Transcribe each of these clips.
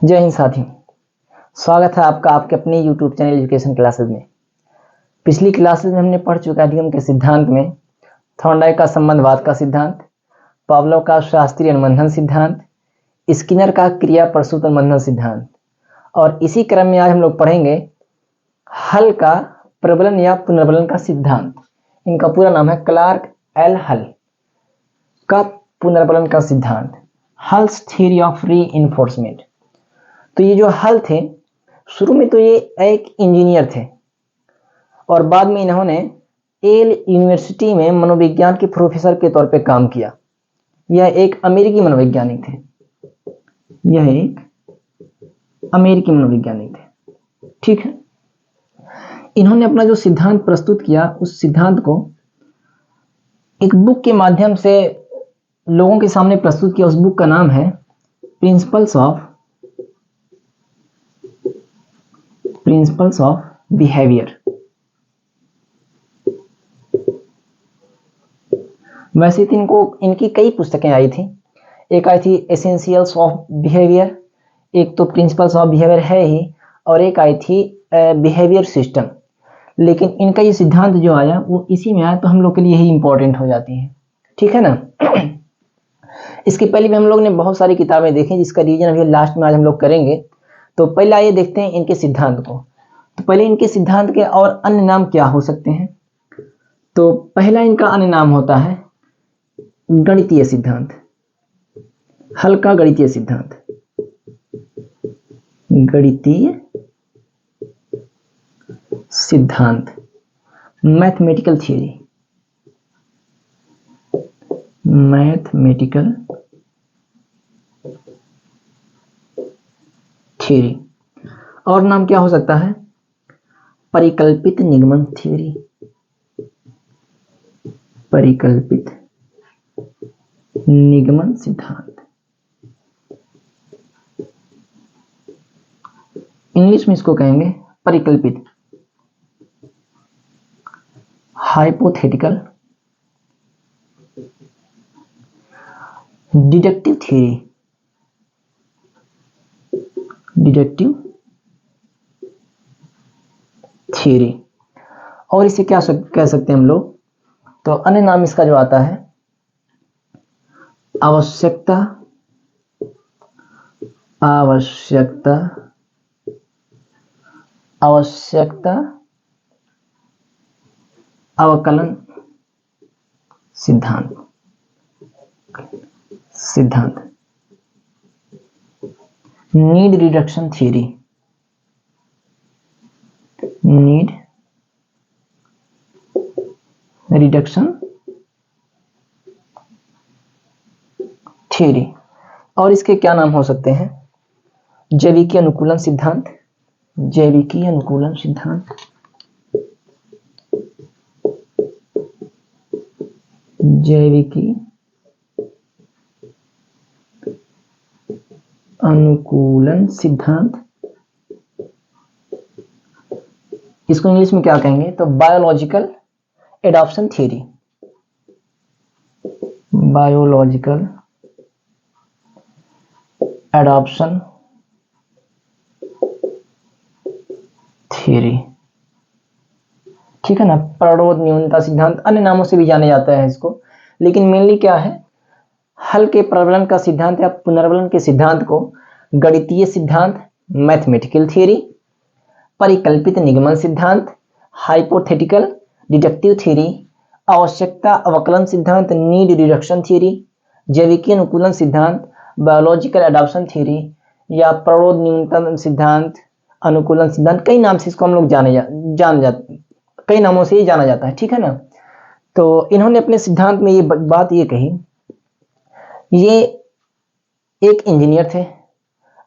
जय हिंद साथियों, स्वागत है आपका आपके अपने YouTube चैनल एजुकेशन क्लासेस में। पिछली क्लासेस में हमने पढ़ चुका नियम के सिद्धांत में थॉर्नडाइक का संबंधवाद का सिद्धांत, पावलोव का शास्त्रीय अनुबंधन सिद्धांत, स्किनर का क्रिया प्रसूत अनुबंधन सिद्धांत, और इसी क्रम में आज हम लोग पढ़ेंगे हल का प्रबलन या पुनर्बलन का सिद्धांत। इनका पूरा नाम है क्लार्क एल हल का पुनर्बलन का सिद्धांत, हल्स थ्योरी ऑफ रीइंफोर्समेंट। तो ये जो हल थे, शुरू में तो ये एक इंजीनियर थे और बाद में इन्होंने येल यूनिवर्सिटी में मनोविज्ञान के प्रोफेसर के तौर पे काम किया। यह एक अमेरिकी मनोवैज्ञानिक थे। ठीक है। इन्होंने अपना जो सिद्धांत प्रस्तुत किया, उस सिद्धांत को एक बुक के माध्यम से लोगों के सामने प्रस्तुत किया। उस बुक का नाम है प्रिंसिपल्स ऑफ बिहेवियर। वैसे तो इनकी कई पुस्तकें आई थी। एक आई थी एसेंशियल्स ऑफ बिहेवियर, एक तो प्रिंसिपल्स ऑफ बिहेवियर है ही, और एक आई थी बिहेवियर सिस्टम। लेकिन इनका ये सिद्धांत जो आया वो इसी में आया, तो हम लोग के लिए यही इंपॉर्टेंट हो जाती है। ठीक है ना। इसके पहले भी हम लोग ने बहुत सारी किताबें देखी, जिसका रीजन अभी लास्ट में आज हम लोग करेंगे। तो पहले आइए देखते हैं इनके सिद्धांत को। तो पहले इनके सिद्धांत के और अन्य नाम क्या हो सकते हैं। तो पहला इनका अन्य नाम होता है गणितीय सिद्धांत, हल का गणितीय सिद्धांत, गणितीय सिद्धांत, मैथमेटिकल थ्योरी। और नाम क्या हो सकता है? परिकल्पित निगमन थ्योरी, परिकल्पित निगमन सिद्धांत। इंग्लिश में इसको कहेंगे परिकल्पित, हाइपोथेटिकल डिडक्टिव थ्योरी। और इसे क्या कह सकते हैं हम लोग? तो अन्य नाम इसका जो आता है आवश्यकता अवकलन सिद्धांत। नीड रिडक्शन थ्योरी, और इसके क्या नाम हो सकते हैं? जैविकी अनुकूलन सिद्धांत, जैविकी अनुकूलन सिद्धांत। इसको इंग्लिश में क्या कहेंगे? तो बायोलॉजिकल एडॉप्शन थ्योरी, ठीक है ना। प्ररोध न्यूनता सिद्धांत, अन्य नामों से भी जाने जाता है इसको, लेकिन मेनली क्या है? हल के प्रबलन का सिद्धांत या पुनर्बलन के सिद्धांत को गणितीय सिद्धांत, मैथमेटिकल थ्योरी, परिकल्पित निगमन सिद्धांत, हाइपोथेटिकल डिडक्टिव थ्योरी, आवश्यकता अवकलन सिद्धांत, नीड रिडक्शन थ्योरी, जैविकी अनुकूलन सिद्धांत, बायोलॉजिकल एडॉप्शन थ्योरी, या प्ररोध न्यूनतम सिद्धांत, अनुकूलन सिद्धांत, कई नाम से इसको हम लोग कई नामों से ही जाना जाता है। ठीक है ना। तो इन्होंने अपने सिद्धांत में ये बात ये कही, ये एक इंजीनियर थे,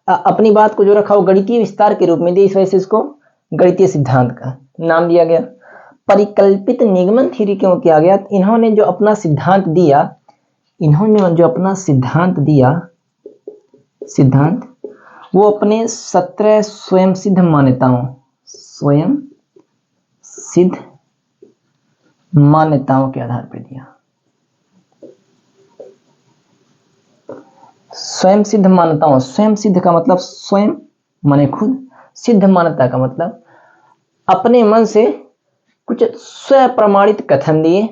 अपनी बात को जो रखा वो गणितीय विस्तार के रूप में दिया, इस वजह से इसको गणितीय सिद्धांत का नाम दिया गया। परिकल्पित निगमन थ्योरी क्यों किया गया? इन्होंने जो अपना सिद्धांत दिया, वो अपने 17 स्वयं सिद्ध मान्यताओं के आधार पर दिया। स्वयं सिद्ध मान्यताओं, स्वयं सिद्ध का मतलब स्वयं माने खुद, सिद्ध मान्यता का मतलब अपने मन से कुछ स्व प्रमाणित कथन दिए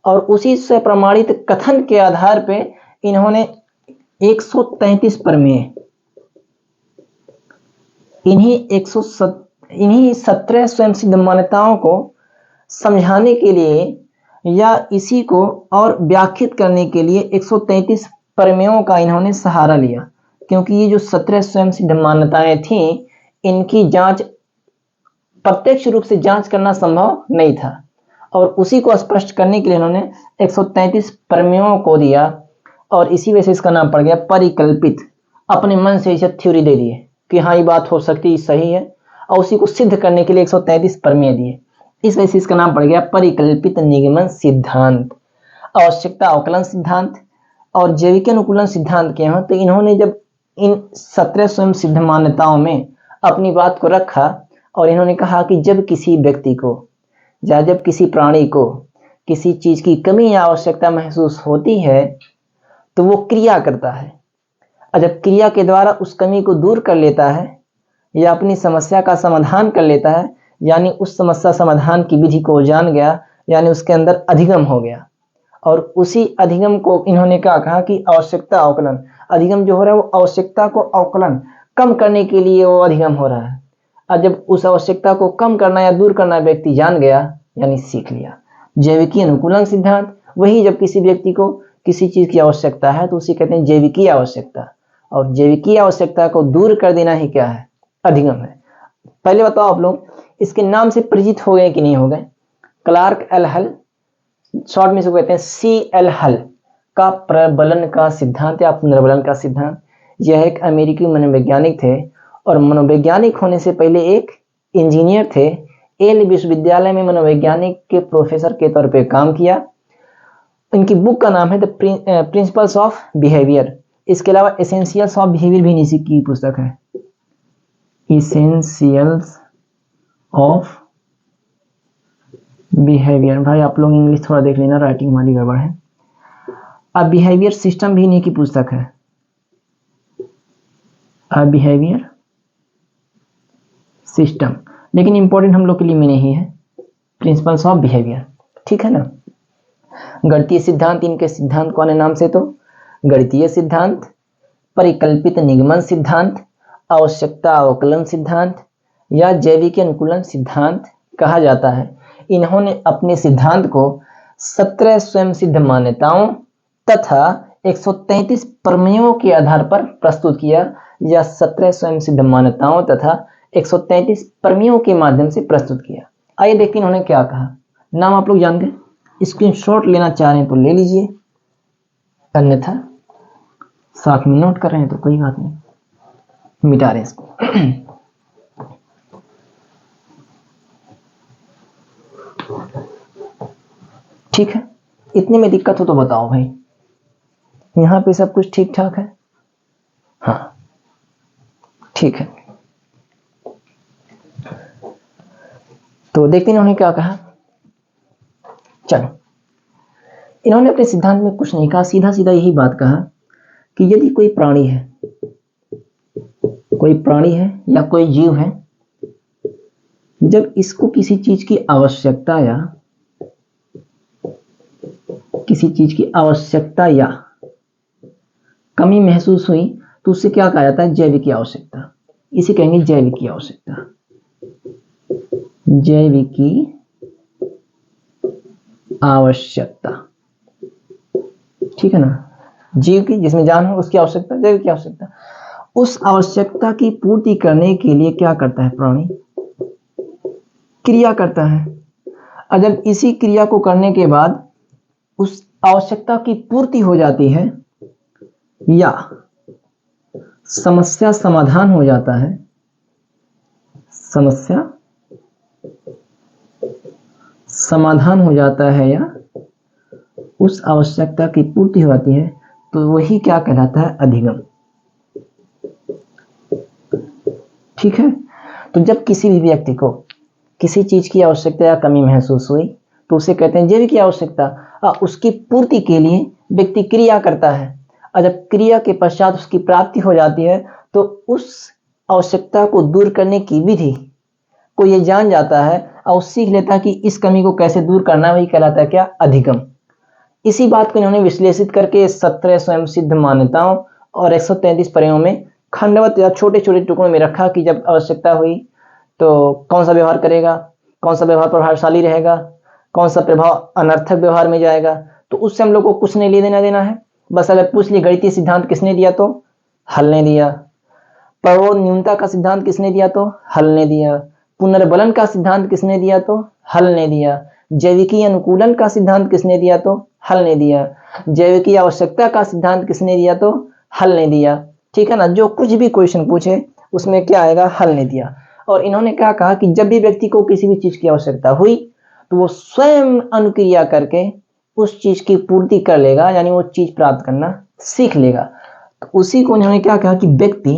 और उसी स्व प्रमाणित कथन के आधार पे इन्होंने 133 प्रमेय, इन्हीं 17 स्वयं सिद्ध मान्यताओं को समझाने के लिए या इसी को और व्याख्यात करने के लिए 133 प्रमेयों का इन्होंने सहारा लिया, क्योंकि ये जो 17 स्वयं सिद्ध मान्यताएं थीं इनकी जांच प्रत्यक्ष रूप से जांच करना संभव नहीं था और उसी को स्पष्ट करने के लिए इन्होंने 133 प्रमेयों को दिया और इसी वजह से इसका नाम पड़ गया परिकल्पित। अपने मन से इसे थ्योरी दे दिए कि हाँ ये बात हो सकती है, सही है, और उसी को सिद्ध करने के लिए 133 प्रमेय दिए। इस वजह से इसका नाम पड़ गया परिकल्पित निगमन सिद्धांत। आवश्यकता अवकलन सिद्धांत और जैविक अनुकूलन सिद्धांत के हैं, तो इन्होंने जब इन 17 स्वयं सिद्ध मान्यताओं में अपनी बात को रखा और इन्होंने कहा कि जब किसी व्यक्ति को या जब किसी प्राणी को किसी चीज की कमी या आवश्यकता महसूस होती है तो वो क्रिया करता है, और जब क्रिया के द्वारा उस कमी को दूर कर लेता है या अपनी समस्या का समाधान कर लेता है, यानी उस समस्या समाधान की विधि को जान गया, यानी उसके अंदर अधिगम हो गया। और उसी अधिगम को इन्होंने क्या कहा कि आवश्यकता अवकलन, अधिगम जो हो रहा है वो आवश्यकता को अवकलन कम करने के लिए वो अधिगम हो रहा है, और जब उस आवश्यकता को कम करना या दूर करना व्यक्ति जान गया यानी सीख लिया। जैविकीय अनुकूलन सिद्धांत, वही जब किसी व्यक्ति को किसी चीज की आवश्यकता है तो उसे कहते हैं जैविकीय आवश्यकता, और जैविकीय आवश्यकता को दूर कर देना ही क्या है, अधिगम है। पहले बताओ आप लोग इसके नाम से परिचित हो गए कि नहीं हो गए? क्लार्क एल हल, शॉर्ट में इसको कहते हैं CL हल का प्रबलन का सिद्धांत या पुनर्बलन का सिद्धांत। यह एक अमेरिकी मनोवैज्ञानिक थे और मनोवैज्ञानिक होने से पहले एक इंजीनियर थे। येल विश्वविद्यालय में मनोवैज्ञानिक के प्रोफेसर के तौर पे काम किया। इनकी बुक का नाम है द प्रिंसिपल्स ऑफ बिहेवियर। इसके अलावा एसेंशियल्स ऑफ बिहेवियर भी इसी की पुस्तक है, एसेंशियल्स ऑफ बिहेवियर। भाई आप लोग इंग्लिश थोड़ा देख लेना, राइटिंग हमारी गड़बड़ है। अब बिहेवियर सिस्टम भी इन्हीं की पुस्तक है, अब बिहेवियर सिस्टम, लेकिन इंपॉर्टेंट हम लोग के लिए में नहीं है, प्रिंसिपल्स ऑफ बिहेवियर, ठीक है ना। गणितीय सिद्धांत, इनके सिद्धांत कौन है नाम से, तो गणितीय सिद्धांत, परिकल्पित निगमन सिद्धांत, आवश्यकता अवकलन सिद्धांत या जैविक अनुकूलन सिद्धांत कहा जाता है। इन्होंने अपने सिद्धांत को 17 स्वयं सिद्ध मान्यताओं तथा 133 प्रमेयों के आधार पर प्रस्तुत किया, या 17 स्वयं सिद्ध मान्यताओं तथा 133 प्रमेयों के माध्यम से प्रस्तुत किया। आइए देखते हैं इन्होंने क्या कहा। नाम आप लोग जान गए, स्क्रीनशॉट लेना चाह रहे हैं तो ले लीजिए, अन्यथा साथ में नोट कर रहे हैं तो कोई बात नहीं, मिटा रहे इसको। ठीक है, इतने में दिक्कत हो तो बताओ भाई, यहां पे सब कुछ ठीक ठाक है? हाँ ठीक है, तो देखते हैं इन्होंने क्या कहा। चलो, इन्होंने अपने सिद्धांत में कुछ नहीं कहा, सीधा सीधा यही बात कहा कि यदि कोई प्राणी है, कोई प्राणी है या कोई जीव है, जब इसको किसी चीज की आवश्यकता या किसी चीज की आवश्यकता या कमी महसूस हुई तो उससे क्या कहा जाता है, जैविक आवश्यकता। इसे कहेंगे जैविक आवश्यकता, जैविक आवश्यकता, ठीक है ना। जीव की, जिसमें जान हो, उसकी आवश्यकता जैविक आवश्यकता। उस आवश्यकता की पूर्ति करने के लिए क्या करता है प्राणी, क्रिया करता है, और जब इसी क्रिया को करने के बाद उस आवश्यकता की पूर्ति हो जाती है या समस्या समाधान हो जाता है, समस्या समाधान हो जाता है या उस आवश्यकता की पूर्ति हो जाती है, तो वही क्या कहलाता है, अधिगम। ठीक है, तो जब किसी भी व्यक्ति को किसी चीज की आवश्यकता या कमी महसूस हुई तो उसे कहते हैं जैविक आवश्यकता। उसकी पूर्ति के लिए व्यक्ति क्रिया करता है, और जब क्रिया के पश्चात उसकी प्राप्ति हो जाती है तो उस आवश्यकता को दूर करने की विधि को ये जान जाता है और सीख लेता है कि इस कमी को कैसे दूर करना, वही कहलाता है क्या, अधिगम। इसी बात को इन्होंने विश्लेषित करके 17 स्वयं सिद्ध मान्यताओं और 133 प्रयोगों में खंडवत या छोटे छोटे टुकड़ों में रखा कि जब आवश्यकता हुई तो कौन सा व्यवहार करेगा, कौन सा व्यवहार प्रभावशाली रहेगा, कौन सा प्रभाव अनर्थक व्यवहार में जाएगा। तो उससे हम लोग को कुछ नहीं लेना देना है। बस अगर पूछ लिए गणितीय सिद्धांत किसने दिया तो हल ने दिया, प्ररोध न्यूनता का सिद्धांत किसने दिया तो हल ने दिया, पुनर्बलन का सिद्धांत किसने दिया तो हल ने दिया, जैविकीय अनुकूलन का सिद्धांत किसने दिया तो हल ने दिया, जैविकीय आवश्यकता का सिद्धांत किसने दिया तो हल ने दिया। ठीक है ना, जो कुछ भी क्वेश्चन पूछे उसमें क्या आएगा, हल ने दिया। और इन्होंने क्या कहा कि जब भी व्यक्ति को किसी भी चीज की आवश्यकता हुई तो वो स्वयं अनुक्रिया करके उस चीज की पूर्ति कर लेगा, यानी वो चीज प्राप्त करना सीख लेगा। तो उसी को इन्होंने क्या कहा कि व्यक्ति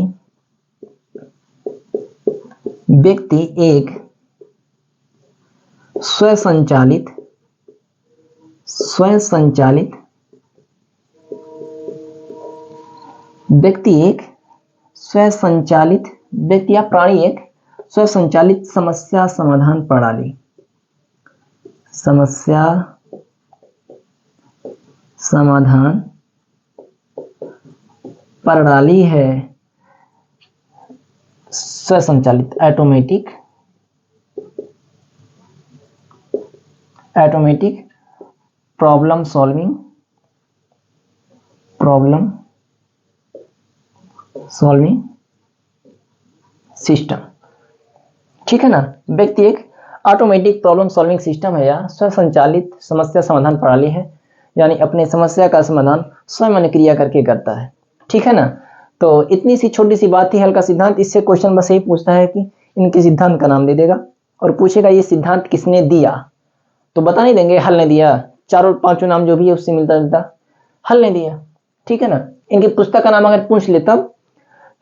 एक स्वसंचालित व्यक्ति या प्राणी एक स्वसंचालित समस्या समाधान प्रणाली है। स्वसंचालित ऑटोमेटिक प्रॉब्लम सॉल्विंग सिस्टम। ठीक है ना, व्यक्ति एक ऑटोमेटिक प्रॉब्लम सॉल्विंग सिस्टम है या स्वसंचालित समस्या समाधान प्रणाली है, यानी अपने समस्या का समाधान स्वयं अनुक्रिया करके करता है। ठीक है ना, तो इतनी सी छोटी सी बात थी हल का सिद्धांत। इससे क्वेश्चन बस यही पूछता है कि इनके सिद्धांत का नाम दे देगा और पूछेगा ये सिद्धांत किसने दिया, तो बता नहीं देंगे हल ने दिया, चारों पांचों नाम जो भी है उससे मिलता जुलता हल ने दिया। ठीक है ना, इनकी पुस्तक का नाम अगर पूछ ले तब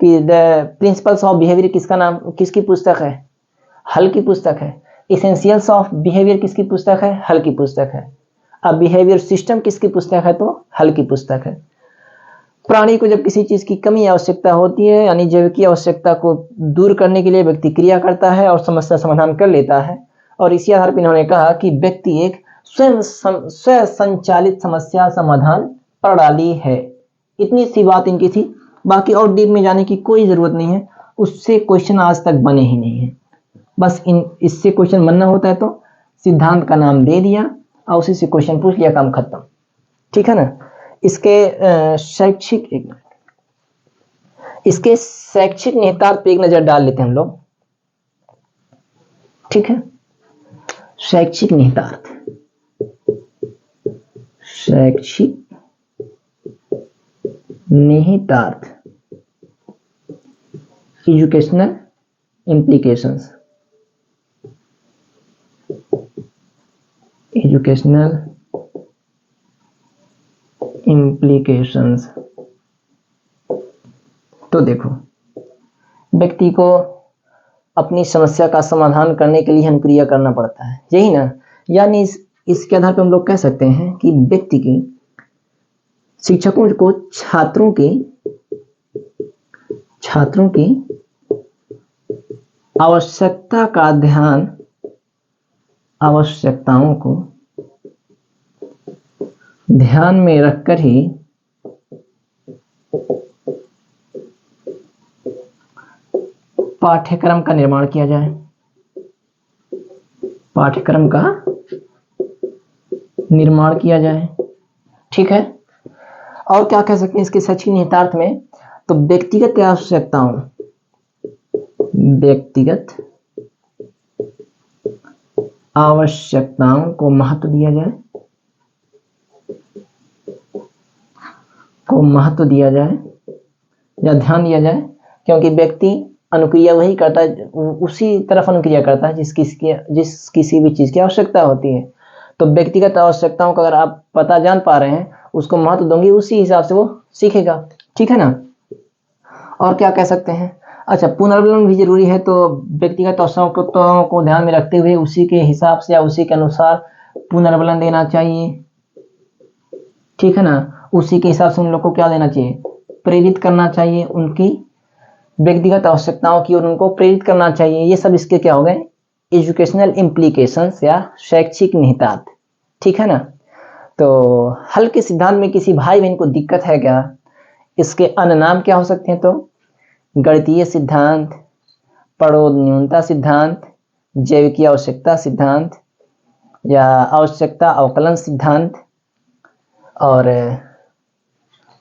कि द प्रिंसिपल्स ऑफ बिहेवियर किसका नाम, किसकी पुस्तक है, हल की पुस्तक है। एसेंशियल्स ऑफ बिहेवियर किसकी पुस्तक है, हल की पुस्तक है। अब बिहेवियर सिस्टम किसकी पुस्तक है तो हल की पुस्तक है। प्राणी को जब किसी चीज की कमी आवश्यकता होती है, यानी जैविकीय आवश्यकता को दूर करने के लिए व्यक्ति क्रिया करता है और समस्या समाधान कर लेता है। और इसी आधार पर इन्होंने कहा कि व्यक्ति एक स्वसंचालित समस्या समाधान प्रणाली है। इतनी सी बात इनकी थी, बाकी और डीप में जाने की कोई जरूरत नहीं है। उससे क्वेश्चन आज तक बने ही नहीं है। बस इससे क्वेश्चन बनना होता है तो सिद्धांत का नाम दे दिया और उसी से क्वेश्चन पूछ लिया, काम खत्म। ठीक है ना, इसके शैक्षिक निहितार्थ पे एक नजर डाल लेते हैं हम लोग। ठीक है, शैक्षिक निहितार्थ, एजुकेशनल इम्प्लीकेशंस। तो देखो, व्यक्ति को अपनी समस्या का समाधान करने के लिए अनुक्रिया करना पड़ता है, यही ना। यानी इसके आधार पर हम लोग कह सकते हैं कि व्यक्ति की शिक्षकों को छात्रों की आवश्यकताओं को ध्यान में रखकर ही पाठ्यक्रम का निर्माण किया जाए। ठीक है, और क्या कह सकते हैं इसके शैक्षिक निहितार्थ में, तो व्यक्तिगत आवश्यकताओं को महत्व दिया जाए या ध्यान दिया जाए, क्योंकि व्यक्ति अनुक्रिया वही करता है, उसी तरफ अनुक्रिया करता है जिस किसी भी चीज की आवश्यकता होती है। तो व्यक्तिगत आवश्यकताओं का अगर आप पता जान पा रहे हैं, उसको महत्व दोगे, उसी हिसाब से वो सीखेगा। ठीक है ना, और क्या कह सकते हैं, अच्छा पुनर्बलन भी जरूरी है, तो व्यक्तिगत आवश्यकताओं को ध्यान में रखते हुए उसी के हिसाब से या उसी के अनुसार पुनर्बलन देना चाहिए। ठीक है ना, उसी के हिसाब से उन लोग को क्या देना चाहिए, प्रेरित करना चाहिए, उनकी व्यक्तिगत आवश्यकताओं की ओर उनको प्रेरित करना चाहिए। ये सब इसके क्या हो गए, एजुकेशनल इम्प्लीकेशंस या शैक्षिक निहितार्थ। ठीक है ना। तो हल के सिद्धांत में किसी भाई बहन को दिक्कत है क्या, इसके अन्य नाम क्या हो सकते हैं, तो गणितीय सिद्धांत, पड़ोद न्यूनता सिद्धांत, जैविकी आवश्यकता सिद्धांत या आवश्यकता अवकलन सिद्धांत। और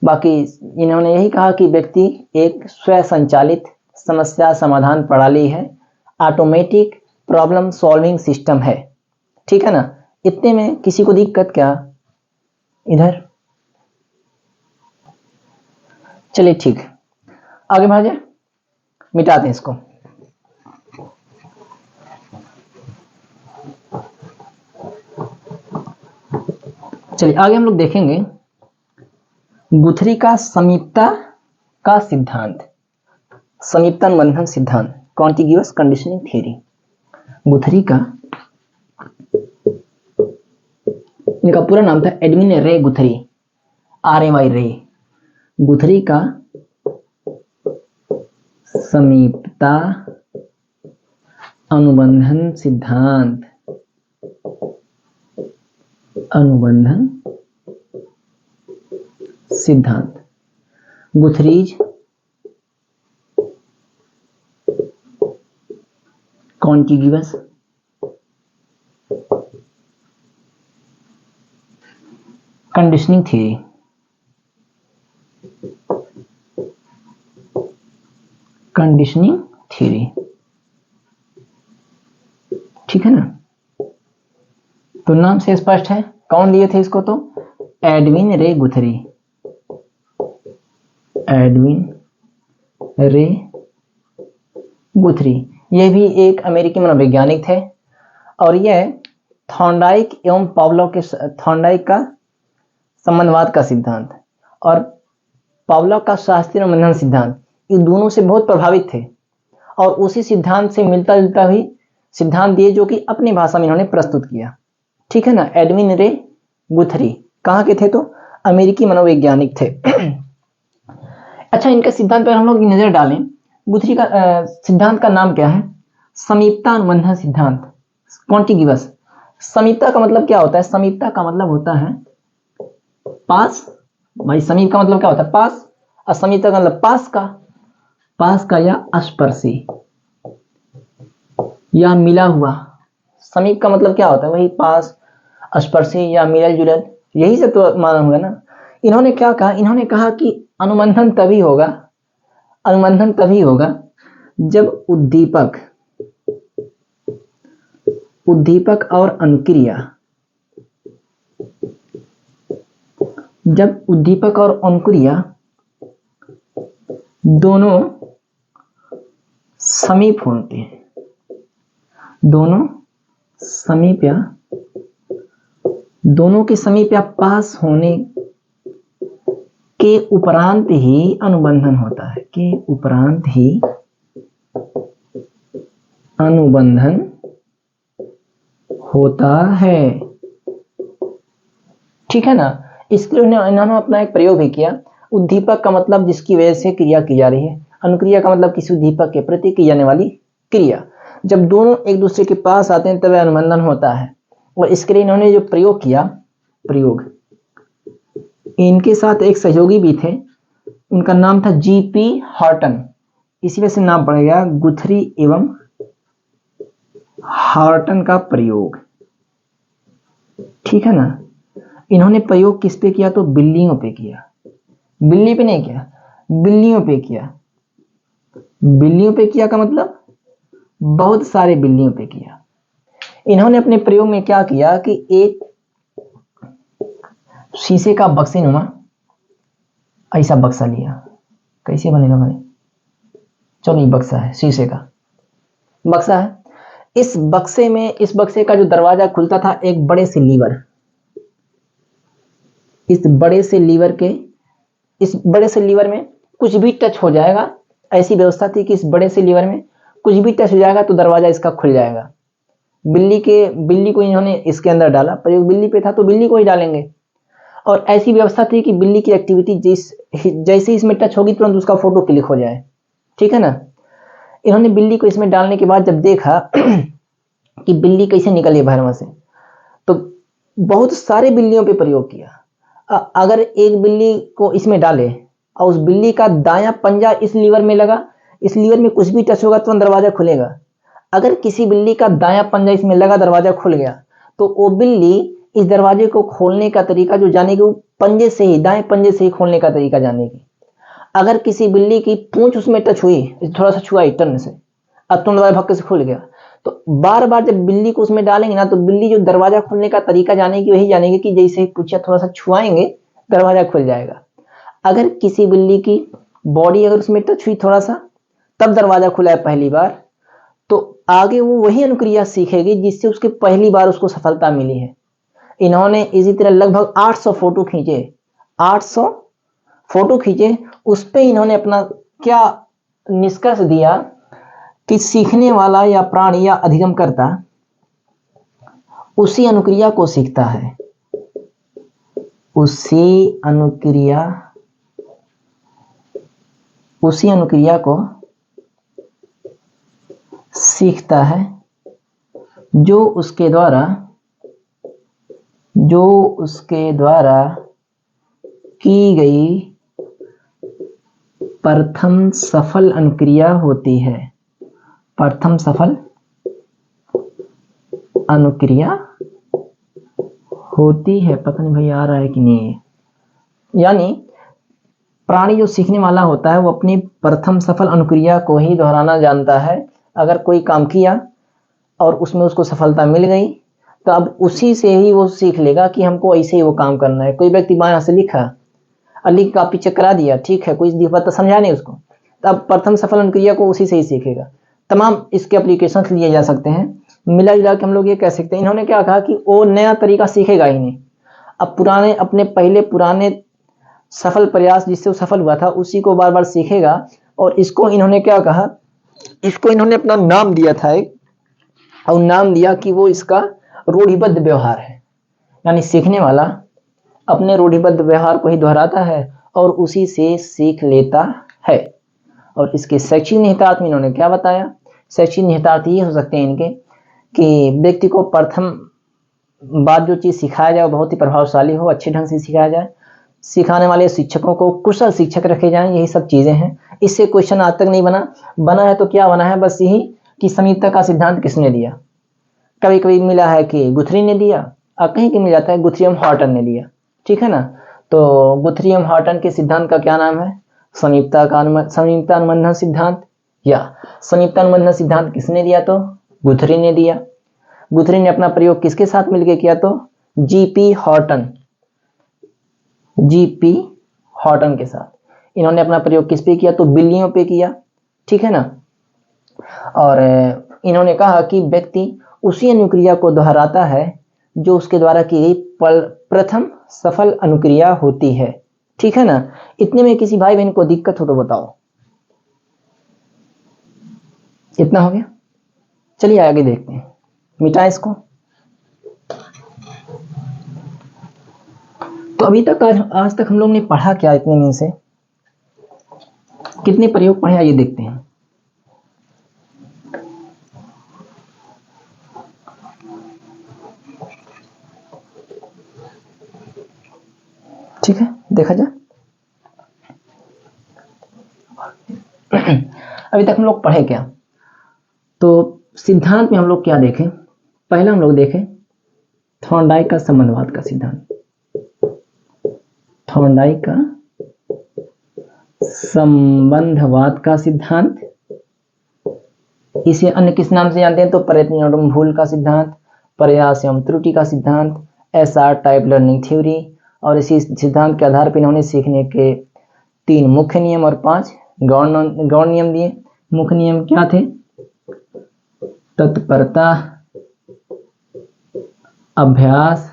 बाकी इन्होंने यही कहा कि व्यक्ति एक स्वसंचालित समस्या समाधान प्रणाली है, ऑटोमेटिक प्रॉब्लम सॉल्विंग सिस्टम है। ठीक है ना। इतने में किसी को दिक्कत क्या, इधर चलिए ठीक, आगे बढ़ जाए, मिटाते हैं इसको। चलिए आगे हम लोग देखेंगे गुथरी का समीपता का सिद्धांत, समीपता अनुबंधन सिद्धांत, कॉन्टिग्यूअस कंडीशनिंग थ्योरी। गुथरी का, इनका पूरा नाम था एडविन रे गुथरी, RAY रे। गुथरी का समीपता अनुबंधन सिद्धांत, अनुबंधन सिद्धांत, Guthrie's contiguous conditioning theory. Conditioning theory, ठीक है ना। तो नाम से स्पष्ट है, कौन दिए थे इसको, तो एडविन रे गुथरी, एडविन रे गुथरी। ये भी एक अमेरिकी मनोवैज्ञानिक थे और यह थॉर्नडाइक एवं पावलोव के, थॉर्नडाइक का संबंधवाद का सिद्धांत और पावलोव का शास्त्रीय अनुबंधन सिद्धांत, इन दोनों से बहुत प्रभावित थे और उसी सिद्धांत से मिलता जुलता हुई सिद्धांत दिए जो कि अपनी भाषा में इन्होंने प्रस्तुत किया। ठीक है ना। एडविन रे गुथरी कहाँ के थे, तो अमेरिकी मनोवैज्ञानिक थे। अच्छा, इनके सिद्धांत पर हम लोग नजर डालें। गुथरी का सिद्धांत का नाम क्या है, समीपता अनुबंधन सिद्धांत, कॉन्टिग्यूअस। समीपता का मतलब क्या होता है, समीपता का मतलब होता है पास। भाई समीप का मतलब क्या होता है, पास, और समीपता का मतलब पास का या स्पर्शी या मिला हुआ। समीप का मतलब क्या होता है, वही पास, स्पर्शी या मिलल जुलल, यही से तो माना होगा ना। इन्होंने क्या कहा, इन्होंने कहा कि अनुबंधन तभी होगा, अनुबंधन तभी होगा जब उद्दीपक और अनुक्रिया, जब उद्दीपक और अनुक्रिया दोनों समीप होते हैं, दोनों समीप या दोनों के समीप या पास होने के उपरांत ही अनुबंधन होता है, के उपरांत ही अनुबंधन होता है। ठीक है ना। इसके लिए इन्होंने अपना एक प्रयोग भी किया। उद्दीपक का मतलब जिसकी वजह से क्रिया की जा रही है, अनुक्रिया का मतलब किसी उद्दीपक के प्रति की जाने वाली क्रिया। जब दोनों एक दूसरे के पास आते हैं तब अनुबंधन होता है। और इसके लिए इन्होंने जो प्रयोग किया, प्रयोग, इनके साथ एक सहयोगी भी थे, उनका नाम था GP हॉर्टन। इसी वजह से नाम पड़ गया गुथरी एवं हॉर्टन का प्रयोग। ठीक है ना। इन्होंने प्रयोग किस पे किया, तो बिल्लियों पे किया, बिल्ली पे नहीं किया, बिल्लियों पे किया। बिल्लियों पे किया का मतलब बहुत सारे बिल्लियों पे किया। इन्होंने अपने प्रयोग में क्या किया कि एक शीशे का बक्सेनुमा ऐसा बक्सा लिया। कैसे बनेगा भाई, चलो बक्सा है, शीशे का बक्सा है। इस बक्से में, इस बक्से का जो दरवाजा खुलता था एक बड़े से लीवर, इस बड़े से लीवर में कुछ भी टच हो जाएगा। ऐसी व्यवस्था थी कि इस बड़े से लीवर में कुछ भी टच हो जाएगा तो दरवाजा इसका खुल जाएगा। बिल्ली को इन्होंने इसके अंदर डाला, प्रयोग बिल्ली पे था तो बिल्ली को ही डालेंगे। और ऐसी व्यवस्था थी कि बिल्ली की एक्टिविटी जैसे इसमें टच होगी तुरंत उसका फोटो क्लिक हो जाए, ठीक है ना। इन्होंने बिल्ली को इसमें डालने के बाद जब देखा कि बिल्ली कैसे निकली भरमा से, तो बहुत सारे बिल्लियों पे प्रयोग किया। अगर एक बिल्ली को इसमें डाले और उस बिल्ली का दायां पंजा इस लीवर में लगा, इस लीवर में कुछ भी टच होगा तो दरवाजा खुलेगा। अगर किसी बिल्ली का दायां पंजा इसमें लगा, दरवाजा खुल गया, तो वो बिल्ली इस दरवाजे को खोलने का तरीका जो जानेगी वो पंजे से ही, दाएं पंजे से ही खोलने का तरीका जानेगी। अगर किसी बिल्ली की पूंछ उसमें टच हुई, थोड़ा सा छुआई टर्न से, अब तुम दरवाजा भक्के से खुल गया, तो बार बार जब बिल्ली को उसमें डालेंगे ना, तो बिल्ली जो दरवाजा खोलने का तरीका जानेगी वही जानेगी कि जैसे ही पूछा थोड़ा सा छुआएंगे दरवाजा खुल जाएगा। अगर किसी बिल्ली की बॉडी अगर उसमें टच हुई थोड़ा सा, तब दरवाजा खुला है पहली बार, तो आगे वो वही अनुक्रिया सीखेगी जिससे उसके पहली बार उसको सफलता मिली है। इन्होंने इसी तरह लगभग 800 फोटो खींचे, 800 फोटो खींचे। उस पे इन्होंने अपना क्या निष्कर्ष दिया कि सीखने वाला या प्राणी या अधिगमकर्ता उसी अनुक्रिया को सीखता है, उसी अनुक्रिया को सीखता है जो उसके द्वारा की गई प्रथम सफल अनुक्रिया होती है। प्रथम सफल अनुक्रिया होती है, पता नहीं भाई आ रहा है कि नहीं। यानी प्राणी जो सीखने वाला होता है वो अपनी प्रथम सफल अनुक्रिया को ही दोहराना जानता है। अगर कोई काम किया और उसमें उसको सफलता मिल गई, तो अब उसी से ही वो सीख लेगा कि हमको ऐसे ही वो काम करना है। कोई व्यक्ति बाएं हाथ से लिखा और लिख कॉपी चेक करा दिया, ठीक है, कोई दिक्कत तो समझा नहीं उसको, तो अब प्रथम सफल अनुक्रिया को उसी से ही सीखेगा। तमाम इसके एप्लीकेशन लिए जा सकते हैं। मिला जुला के हम लोग ये कह सकते हैं, इन्होंने क्या कहा कि वो नया तरीका सीखेगा ही नहीं, अब पुराने अपने पहले पुराने सफल प्रयास जिससे वो सफल हुआ था उसी को बार बार सीखेगा। और इसको इन्होंने क्या कहा, इसको इन्होंने अपना नाम दिया था एक, और नाम दिया कि वो इसका रूढ़िबद्ध व्यवहार है। यानी सीखने वाला अपने रूढ़िबद्ध व्यवहार को ही दोहराता है और उसी से सीख लेता है। और इसके शैक्षिक निहितार्थ में इन्होंने क्या बताया, शैक्षिक निहितार्थ ये हो सकते हैं इनके कि व्यक्ति को प्रथम बात जो चीज़ सिखाया जाए वो बहुत ही प्रभावशाली हो, अच्छे ढंग से सिखाया जाए, सिखाने वाले शिक्षकों को कुशल शिक्षक रखे जाएं, यही सब चीज़ें हैं। इससे क्वेश्चन आज तक नहीं बना है तो क्या बना है, बस यही कि समीपता का सिद्धांत किसने दिया। कभी कभी मिला है कि गुथरी ने दिया, और कहीं कहीं मिल जाता है गुथरियम हॉर्टन ने दिया, ठीक है ना। तो गुथरियम हॉर्टन के सिद्धांत का क्या नाम है, समीपता अनुबंधन सिद्धांत। या समीपता अनुबंधन सिद्धांत किसने दिया, तो गुथरी ने दिया। गुथरी ने अपना प्रयोग किसके साथ मिलकर किया, तो जीपी हॉर्टन के साथ। इन्होंने अपना प्रयोग किस पे किया, तो बिल्लियों पे किया, ठीक है ना। और इन्होंने कहा कि व्यक्ति उसी अनुक्रिया को दोहराता है जो उसके द्वारा की गई प्रथम सफल अनुक्रिया होती है, ठीक है ना। इतने में किसी भाई बहन को दिक्कत हो तो बताओ। इतना हो गया, चलिए आगे देखते हैं, मिटा इसको। तो अभी तक आज तक हम लोग ने पढ़ा क्या, इतने दिन से कितने प्रयोग पढ़े आइए देखते हैं। ठीक है, देखा जाए। अभी तक हम लोग पढ़े क्या, तो सिद्धांत में हम लोग क्या देखें। पहला हम लोग देखें थॉर्नडाइक का संबंधवाद का सिद्धांत। थॉर्नडाइक का संबंधवाद का सिद्धांत, इसे अन्य किस नाम से जानते हैं, तो प्रयत्न एवं भूल का सिद्धांत, प्रयास एवं त्रुटि का सिद्धांत, SR टाइप लर्निंग थ्योरी। और इसी सिद्धांत के आधार पर इन्होंने सीखने के 3 मुख्य नियम और 5 गौण नियम दिए। मुख्य नियम क्या थे, तत्परता, अभ्यास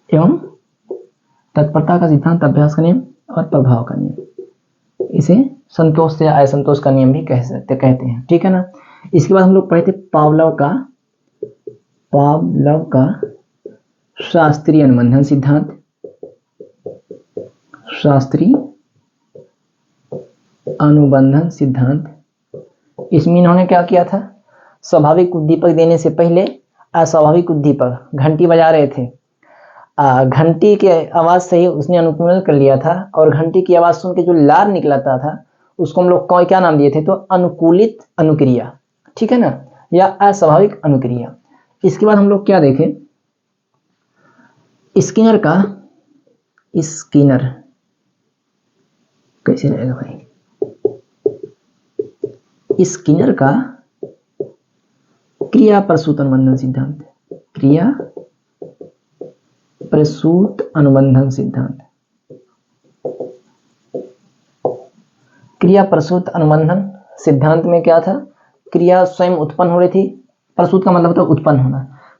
एवं तत्परता का सिद्धांत, अभ्यास का नियम और प्रभाव का नियम। इसे संतोष से असंतोष का नियम भी कहते हैं, ठीक है ना। इसके बाद हम लोग पढ़े थे पावलोव का शास्त्रीय अनुबंधन सिद्धांत। शास्त्रीय अनुबंधन सिद्धांत। इसमें इन्होंने क्या किया था, स्वाभाविक उद्दीपक देने से पहले अस्वाभाविक उद्दीपक, घंटी बजा रहे थे, घंटी के आवाज से ही उसने अनुकूलन कर लिया था, और घंटी की आवाज सुन के जो लार निकलता था उसको हम लोग क्या नाम दिए थे, तो अनुकूलित अनुक्रिया, ठीक है ना, या अस्वाभाविक अनुक्रिया। इसके बाद हम लोग क्या देखें, स्किनर का, स्किनर कैसे रहेगा भाई, स्किनर का क्रिया प्रसूत अनुबंधन सिद्धांत, क्रिया प्रसूत अनुबंधन सिद्धांत। क्रिया प्रसूत अनुबंधन सिद्धांत में क्या था, क्रिया स्वयं उत्पन्न हो रही थी, प्रसूत का मतलब था उत्पन्न होना,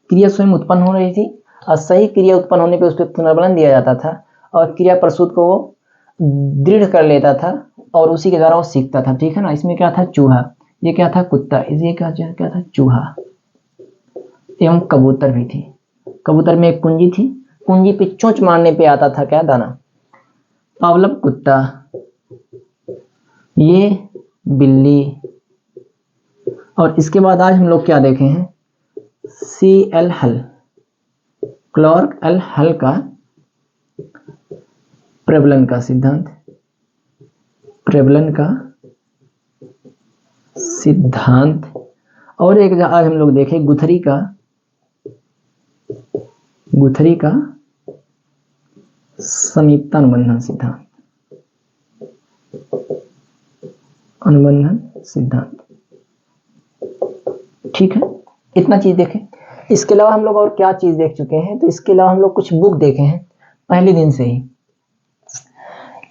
क्रिया स्वयं उत्पन्न हो रही थी और सही क्रिया उत्पन्न होने पे उस पर पुनर्बलन दिया जाता था, और क्रिया प्रसूत को वो दृढ़ कर लेता था और उसी के द्वारा वो सीखता था, ठीक है ना। इसमें क्या था, चूहा, ये क्या था, कुत्ता, ये क्या था, चूहा, एवं कबूतर भी थी। कबूतर में एक कुंजी थी, कुंजी पे चोंच मारने पे आता था क्या, दाना। पावलव कुत्ता, ये बिल्ली। और इसके बाद आज हम लोग क्या देखे हैं, CL हल, क्लार्क एल हल का प्रबलन का सिद्धांत, प्रबलन का सिद्धांत। और एक आज हम लोग देखें गुथरी का, गुथरी का समीपता अनुबंधन सिद्धांत, अनुबंधन सिद्धांत, ठीक है। इतना चीज देखें। इसके अलावा हम लोग और क्या चीज देख चुके हैं, तो इसके अलावा हम लोग कुछ बुक देखे हैं पहले दिन से ही।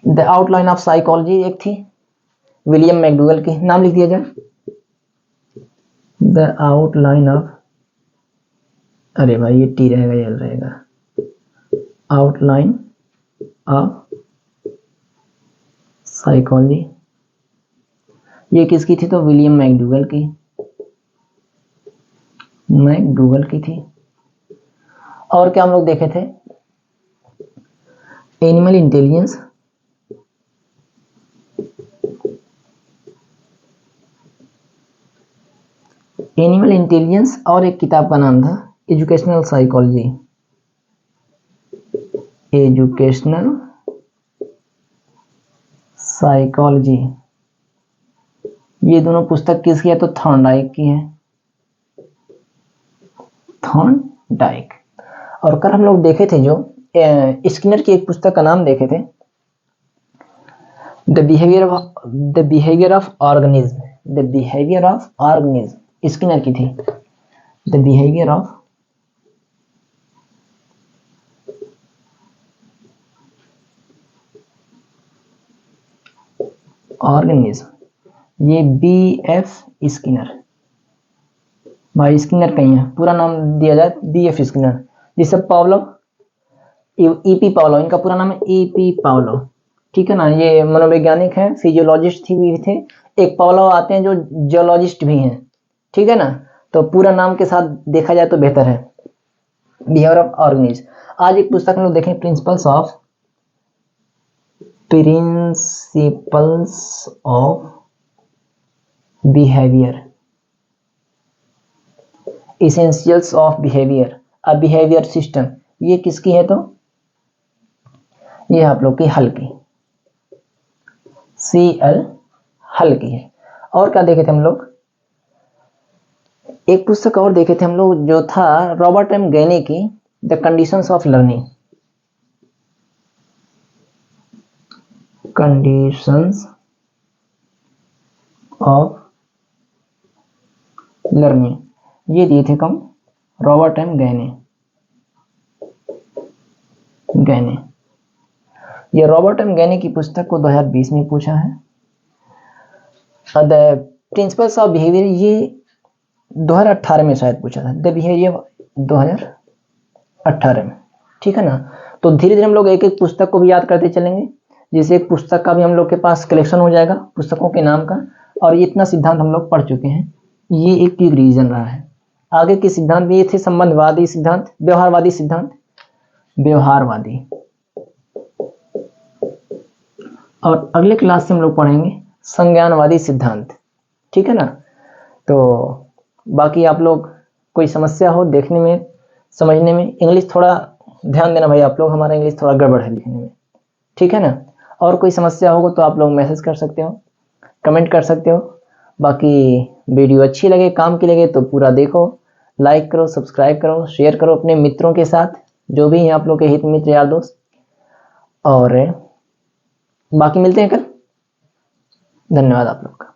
द आउटलाइन ऑफ साइकोलॉजी एक थी, विलियम मैकडूगल की, नाम लिख दिया जाए, द आउटलाइन ऑफ, अरे भाई ये टी रहेगा, एल रहेगा, आउटलाइन ऑफ साइकोलॉजी, ये किसकी थी, तो विलियम मैकडूगल की, मैकडूगल की थी। और क्या हम लोग देखे थे, एनिमल इंटेलिजेंस, एनिमल इंटेलिजेंस, और एक किताब का नाम था एजुकेशनल साइकोलॉजी, एजुकेशनल साइकोलॉजी। ये दोनों पुस्तक किसकी है, तो थॉर्नडाइक की है, थॉर्नडाइक। और कल हम लोग देखे थे जो स्किनर की एक पुस्तक का नाम देखे थे, the behaviour of organism, the behaviour of organism Skinner की थी, द बिहेवियर ऑफ ऑर्गेनिज्म, ये BF स्किनर, भाई स्किनर कहीं है, पूरा नाम दिया जाए BF स्किनर, जिसे पावलोव, EP पावलोव, इनका पूरा नाम है EP पावलोव, ठीक है ना। ये मनोवैज्ञानिक हैं, फिजियोलॉजिस्ट भी थे, एक पावलोव आते हैं जो जियोलॉजिस्ट भी हैं, ठीक है ना। तो पूरा नाम के साथ देखा जाए तो बेहतर है, बिहेवियर ऑफ ऑर्गेनिज्म। आज एक पुस्तक हम लोग देखें, principles of behaviour, essentials of behaviour, a behaviour system, ये किसकी है, तो ये आप लोग की हल की, CL हल की है। और क्या देखे थे हम लोग, एक पुस्तक और देखे थे हम लोग जो था रॉबर्ट M गैने की, the conditions of learning, conditions of learning, ये दिए थे कम, रॉबर्ट M गैने। ये रॉबर्ट M गैने की पुस्तक को 2020 में पूछा है। द प्रिंसिपल्स ऑफ बिहेवियर ये 2018 में शायद पूछा था, द बिहेवियर 2018 में, ठीक है ना। तो धीरे धीरे हम लोग एक एक पुस्तक को भी याद करते चलेंगे, जिससे एक पुस्तक का भी हम लोग के पास कलेक्शन हो जाएगा पुस्तकों के नाम का। और ये इतना सिद्धांत हम लोग पढ़ चुके हैं, ये एक रिवीजन रहा है। आगे के सिद्धांत भी ये थे, संबंधवादी सिद्धांत, व्यवहारवादी सिद्धांत, व्यवहारवादी, और अगले क्लास से हम लोग पढ़ेंगे संज्ञानवादी सिद्धांत। ठीक है ना। तो बाकी आप लोग कोई समस्या हो देखने में समझने में, इंग्लिश थोड़ा ध्यान देना भाई, आप लोग हमारा इंग्लिश थोड़ा गड़बड़ है लिखने में। ठीक है ना। और कोई समस्या होगा तो आप लोग मैसेज कर सकते हो, कमेंट कर सकते हो। बाकी वीडियो अच्छी लगे, काम की लगे तो पूरा देखो, लाइक करो, सब्सक्राइब करो, शेयर करो अपने मित्रों के साथ, जो भी हैं आप लोग के हित मित्र यार दोस्त। और बाकी मिलते हैं कल। धन्यवाद आप लोग का।